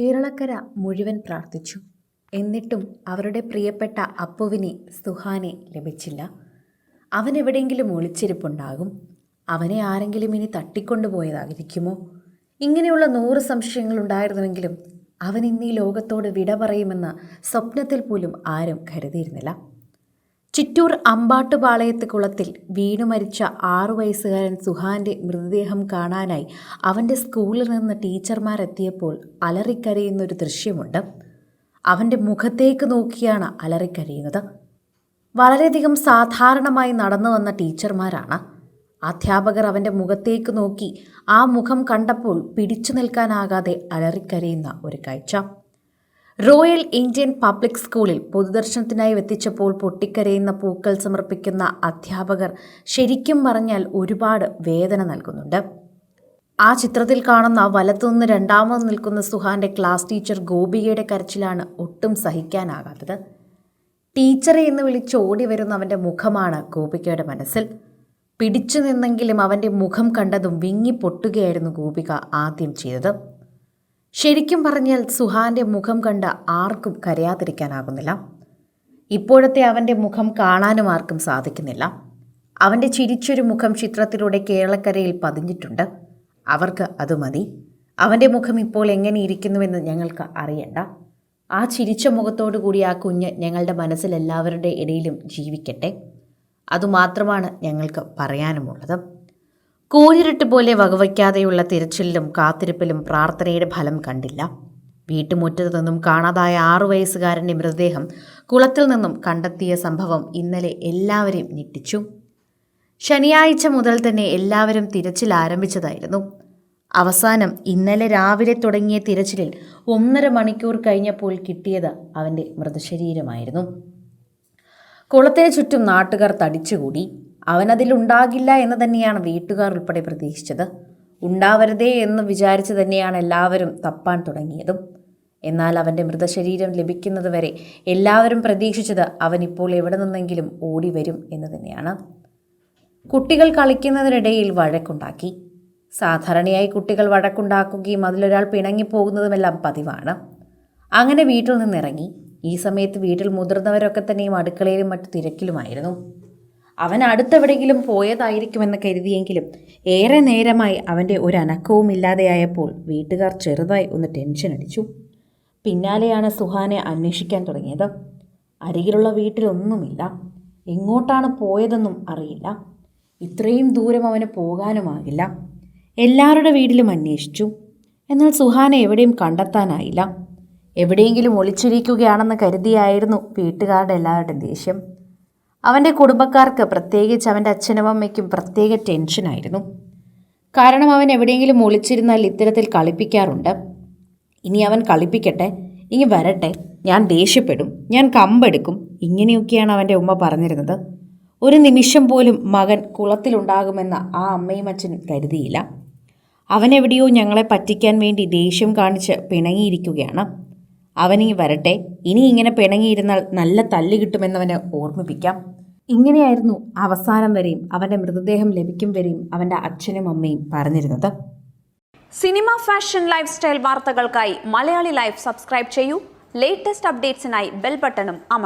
കേരളക്കര മുഴുവൻ പ്രാർത്ഥിച്ചു. എന്നിട്ടും അവരുടെ പ്രിയപ്പെട്ട അപ്പുവിനെ സുഹാനെ ലഭിച്ചില്ല. അവൻ എവിടെയെങ്കിലും ഒളിച്ചിരിപ്പുണ്ടാകും. അവനെ ആരെങ്കിലും ഇനി തട്ടിക്കൊണ്ടുപോയതായിരിക്കുമോ? ഇങ്ങനെയുള്ള 100 സംശയങ്ങളുണ്ടായിരുന്നുവെങ്കിലും അവൻ ഇന്ന് ഈ ലോകത്തോട് വിട പറയുമെന്ന് സ്വപ്നത്തിൽ പോലും ആരും കരുതിയിരുന്നില്ല. ചിറ്റൂർ അമ്പാട്ടുപാളയത്ത് കുളത്തിൽ വീണു മരിച്ച 6 വയസ്സുകാരൻ സുഹാന്റെ മൃതദേഹം കാണാനായി അവൻ്റെ സ്കൂളിൽ നിന്ന് ടീച്ചർമാരെത്തിയപ്പോൾ അലറിക്കരയുന്നൊരു ദൃശ്യമുണ്ട്. അവൻ്റെ മുഖത്തേക്ക് നോക്കിയാണ് അലറിക്കരയുന്നത്. വളരെയധികം സാധാരണമായി നടന്നു വന്ന ടീച്ചർമാരാണ്. അധ്യാപകർ അവൻ്റെ മുഖത്തേക്ക് നോക്കി ആ മുഖം കണ്ടപ്പോൾ പിടിച്ചു നിൽക്കാനാകാതെ അലറിക്കരയുന്ന ഒരു കാഴ്ച. റോയൽ ഇന്ത്യൻ പബ്ലിക് സ്കൂളിൽ പൊതുദർശനത്തിനായി എത്തിച്ചപ്പോൾ പൊട്ടിക്കരയുന്ന പൂക്കൾ സമർപ്പിക്കുന്ന അധ്യാപകർ ശരിക്കും പറഞ്ഞാൽ ഒരുപാട് വേദന നൽകുന്നുണ്ട്. ആ ചിത്രത്തിൽ കാണുന്ന വലത്തുനിന്ന് രണ്ടാമത് നിൽക്കുന്ന സുഹാന്റെ ക്ലാസ് ടീച്ചർ ഗോപികയുടെ കരച്ചിലാണ് ഒട്ടും സഹിക്കാനാകാത്തത്. ടീച്ചറെ എന്ന് വിളിച്ച് ഓടി വരുന്ന അവൻ്റെ മുഖമാണ് ഗോപികയുടെ മനസ്സിൽ. പിടിച്ചു നിന്നെങ്കിലും അവൻ്റെ മുഖം കണ്ടതും വിങ്ങി പൊട്ടുകയായിരുന്നു ഗോപിക ആദ്യം ചെയ്തത്. ശരിക്കും പറഞ്ഞാൽ സുഹാന്റെ മുഖം കണ്ട ആർക്കും കരയാതിരിക്കാനാകുന്നില്ല. ഇപ്പോഴത്തെ അവൻ്റെ മുഖം കാണാനും ആർക്കും സാധിക്കുന്നില്ല. അവൻ്റെ ചിരിച്ചൊരു മുഖം ചിത്രത്തിലൂടെ കേരളക്കരയിൽ പതിഞ്ഞിട്ടുണ്ട്. അവർക്ക് അത് മതി. അവൻ്റെ മുഖം ഇപ്പോൾ എങ്ങനെ ഇരിക്കുന്നുവെന്ന് ഞങ്ങൾക്ക് അറിയണ്ട. ആ ചിരിച്ച മുഖത്തോടു കൂടി ആ കുഞ്ഞ് ഞങ്ങളുടെ മനസ്സിൽ എല്ലാവരുടെ ഇടയിലും ജീവിക്കട്ടെ. അതുമാത്രമാണ് ഞങ്ങൾക്ക് പറയാനുമുള്ളത്. കൂരിരുട്ട് പോലെ വകവയ്ക്കാതെയുള്ള തിരച്ചിലിലും കാത്തിരിപ്പിലും പ്രാർത്ഥനയുടെ ഫലം കണ്ടില്ല. വീട്ടുമുറ്റത്തു നിന്നും കാണാതായ 6 വയസ്സുകാരൻ്റെ മൃതദേഹം കുളത്തിൽ നിന്നും കണ്ടെത്തിയ സംഭവം ഇന്നലെ എല്ലാവരെയും ഞെട്ടിച്ചു. ശനിയാഴ്ച മുതൽ തന്നെ എല്ലാവരും തിരച്ചിൽ ആരംഭിച്ചതായിരുന്നു. അവസാനം ഇന്നലെ രാവിലെ തുടങ്ങിയ തിരച്ചിലിൽ 1.5 മണിക്കൂർ കഴിഞ്ഞപ്പോൾ കിട്ടിയത് അവൻ്റെ മൃതശരീരമായിരുന്നു. കുളത്തിന് ചുറ്റും നാട്ടുകാർ തടിച്ചുകൂടി. അവനതിലുണ്ടാകില്ല എന്ന് തന്നെയാണ് വീട്ടുകാർ ഉൾപ്പെടെ പ്രതീക്ഷിച്ചത്. ഉണ്ടാവരുതേ എന്ന് വിചാരിച്ച് തന്നെയാണ് എല്ലാവരും തപ്പാൻ തുടങ്ങിയതും. എന്നാൽ അവൻ്റെ മൃതശരീരം ലഭിക്കുന്നത് വരെ എല്ലാവരും പ്രതീക്ഷിച്ചത് അവനിപ്പോൾ എവിടെ നിന്നെങ്കിലും ഓടി വരും എന്ന് തന്നെയാണ്. കുട്ടികൾ കളിക്കുന്നതിനിടയിൽ വഴക്കുണ്ടാക്കി. സാധാരണയായി കുട്ടികൾ വഴക്കുണ്ടാക്കുകയും അതിലൊരാൾ പിണങ്ങിപ്പോകുന്നതുമെല്ലാം പതിവാണ്. അങ്ങനെ വീട്ടിൽ നിന്നിറങ്ങി. ഈ സമയത്ത് വീട്ടിൽ മുതിർന്നവരൊക്കെ തന്നെയും അടുക്കളയിലും മറ്റു തിരക്കിലുമായിരുന്നു. അവൻ അടുത്തെവിടെയെങ്കിലും പോയതായിരിക്കുമെന്ന് കരുതിയെങ്കിലും ഏറെ നേരമായി അവൻ്റെ ഒരു അനക്കവും ഇല്ലാതെയായപ്പോൾ വീട്ടുകാർ ചെറുതായി ഒന്ന് ടെൻഷൻ അടിച്ചു. പിന്നാലെയാണ് സുഹാനെ അന്വേഷിക്കാൻ തുടങ്ങിയത്. അരികിലുള്ള വീട്ടിലൊന്നുമില്ല. എങ്ങോട്ടാണ് പോയതെന്നും അറിയില്ല. ഇത്രയും ദൂരം അവന് പോകാനുമാകില്ല. എല്ലാവരുടെ വീട്ടിലും അന്വേഷിച്ചു. എന്നാൽ സുഹാനെ എവിടെയും കണ്ടെത്താനായില്ല. എവിടെയെങ്കിലും ഒളിച്ചിരിക്കുകയാണെന്ന് കരുതിയായിരുന്നു വീട്ടുകാരുടെ എല്ലാവരുടെയും ദേഷ്യം. അവൻ്റെ കുടുംബക്കാർക്ക്, പ്രത്യേകിച്ച് അവൻ്റെ അച്ഛനും അമ്മയ്ക്കും പ്രത്യേക ടെൻഷനായിരുന്നു. കാരണം അവൻ എവിടെയെങ്കിലും ഒളിച്ചിരുന്നാൽ ഇത്തരത്തിൽ കളിപ്പിക്കാറുണ്ട്. ഇനി അവൻ കളിപ്പിക്കട്ടെ, ഇനി വരട്ടെ, ഞാൻ ദേഷ്യപ്പെടും, ഞാൻ കമ്പെടുക്കും, ഇങ്ങനെയൊക്കെയാണ് അവൻ്റെ ഉമ്മ പറഞ്ഞിരുന്നത്. ഒരു നിമിഷം പോലും മകൻ കുളത്തിലുണ്ടാകുമെന്ന് ആ അമ്മയും അച്ഛനും കരുതിയില്ല. അവനെവിടെയോ ഞങ്ങളെ പറ്റിക്കാൻ വേണ്ടി ദേഷ്യം കാണിച്ച് പിണങ്ങിയിരിക്കുകയാണ്. അവനീ വരട്ടെ, ഇനി ഇങ്ങനെ പിണങ്ങിയിരുന്നാൽ നല്ല തല്ല് കിട്ടുമെന്നവന് ഓർമ്മിപ്പിക്കാം. ഇങ്ങനെയായിരുന്നു അവസാനം വരെയും അവൻ്റെ മൃതദേഹം ലഭിക്കും വരെയും അവൻ്റെ അച്ഛനും അമ്മയും പറഞ്ഞിരുന്നത്. സിനിമ, ഫാഷൻ, ലൈഫ് സ്റ്റൈൽ വാർത്തകൾക്കായി മലയാളി ലൈഫ് സബ്സ്ക്രൈബ് ചെയ്യൂ. ലേറ്റസ്റ്റ് അപ്ഡേറ്റ്സിനായി ബെൽ ബട്ടണും അമർത്തുക.